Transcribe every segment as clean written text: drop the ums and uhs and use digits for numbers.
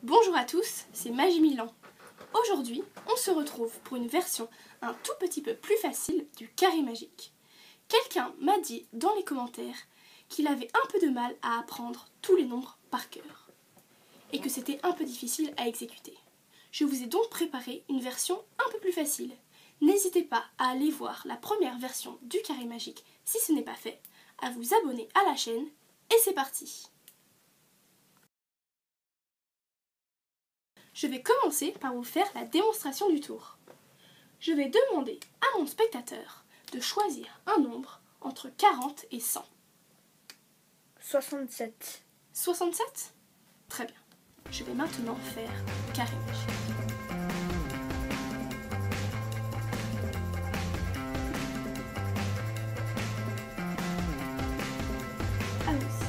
Bonjour à tous, c'est Magie Milan. Aujourd'hui, on se retrouve pour une version un tout petit peu plus facile du carré magique. Quelqu'un m'a dit dans les commentaires qu'il avait un peu de mal à apprendre tous les nombres par cœur et que c'était un peu difficile à exécuter. Je vous ai donc préparé une version un peu plus facile. N'hésitez pas à aller voir la première version du carré magique si ce n'est pas fait, à vous abonner à la chaîne et c'est parti! Je vais commencer par vous faire la démonstration du tour. Je vais demander à mon spectateur de choisir un nombre entre 40 et 100. 67. 67 ? Très bien. Je vais maintenant faire le carré magique. Allons-y.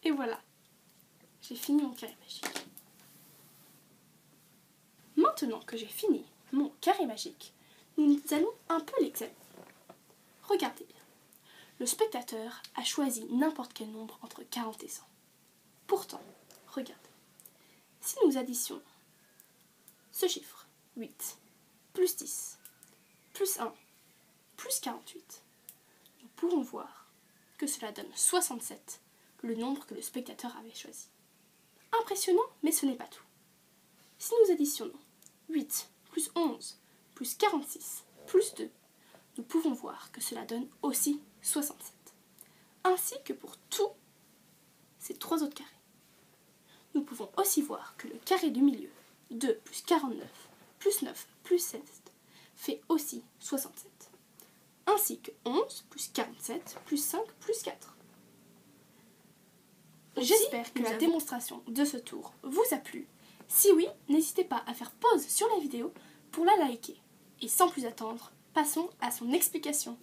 Et voilà, j'ai fini mon carré magique. Maintenant que j'ai fini mon carré magique, nous allons un peu l'examiner. Regardez bien, le spectateur a choisi n'importe quel nombre entre 40 et 100. Pourtant, regardez, si nous additionnons ce chiffre, 8, plus 10, plus 1, plus 48, nous pourrons voir que cela donne 67, le nombre que le spectateur avait choisi. Impressionnant, mais ce n'est pas tout. Si nous additionnons 8 plus 11 plus 46 plus 2, nous pouvons voir que cela donne aussi 67. Ainsi que pour tous ces trois autres carrés. Nous pouvons aussi voir que le carré du milieu, 2 plus 49 plus 9 plus 7, fait aussi 67. Ainsi que 11 plus 47 plus 5 plus 4. J'espère que la démonstration de ce tour vous a plu. Si oui, n'hésitez pas à faire pause sur la vidéo pour la liker. Et sans plus attendre, passons à son explication.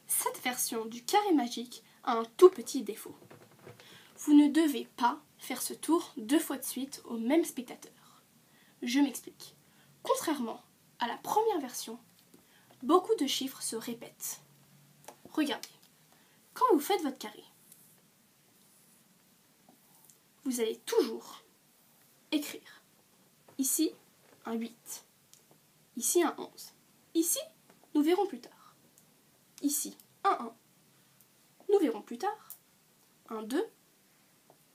Cette version du carré magique a un tout petit défaut. Vous ne devez pas faire ce tour 2 fois de suite au même spectateur. Je m'explique. Contrairement à la première version, beaucoup de chiffres se répètent. Regardez. Quand vous faites votre carré, vous allez toujours écrire ici un 8, ici un 11, ici nous verrons plus tard, ici un 1, nous verrons plus tard, un 2,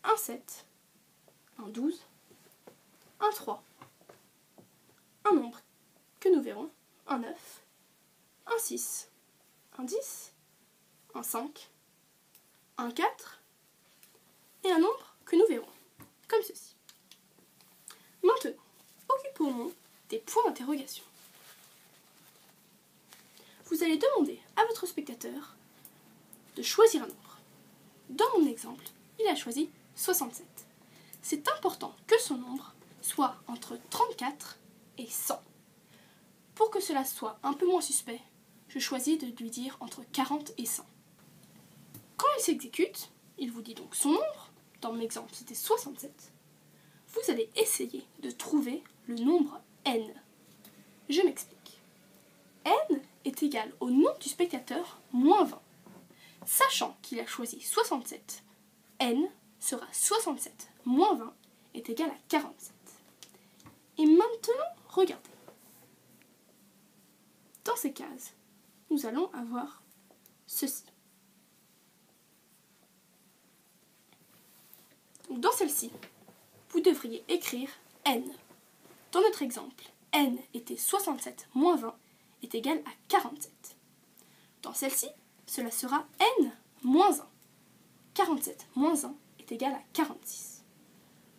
un 7, un 12, un 3, un nombre que nous verrons, un 9, un 6, un 10, un 5, un 4 et un nombre que nous verrons, comme ceci. Maintenant, occupons-nous des points d'interrogation. Vous allez demander à votre spectateur de choisir un nombre. Dans mon exemple, il a choisi 67. C'est important que son nombre soit entre 34 et 100. Pour que cela soit un peu moins suspect, je choisis de lui dire entre 40 et 100. Quand il s'exécute, il vous dit donc son nombre, dans mon exemple c'était 67, vous allez essayer de trouver le nombre n. Je m'explique. N est égal au nom du spectateur moins 20. Sachant qu'il a choisi 67, n sera 67 moins 20 est égal à 47. Et maintenant, regardez. Dans ces cases, nous allons avoir ceci. Dans celle-ci, vous devriez écrire n. Dans notre exemple, n était 67 moins 20 est égal à 47. Dans celle-ci, cela sera n moins 1. 47 moins 1 est égal à 46.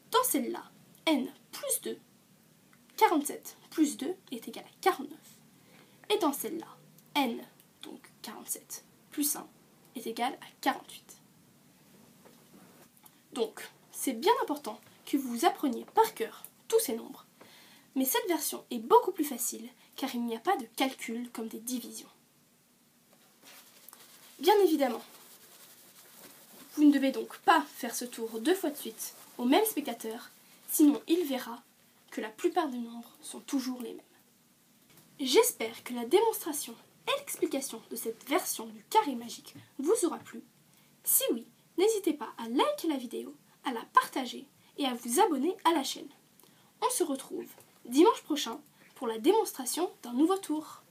Dans celle-là, n plus 2, 47 plus 2 est égal à 49. Et dans celle-là, n, donc 47 plus 1, est égal à 48. Donc, c'est bien important que vous appreniez par cœur tous ces nombres. Mais cette version est beaucoup plus facile car il n'y a pas de calcul comme des divisions. Bien évidemment, vous ne devez donc pas faire ce tour 2 fois de suite au même spectateur, sinon il verra que la plupart des nombres sont toujours les mêmes. J'espère que la démonstration et l'explication de cette version du carré magique vous aura plu. Si oui, n'hésitez pas à liker la vidéo, à la partager et à vous abonner à la chaîne. On se retrouve dimanche prochain pour la démonstration d'un nouveau tour.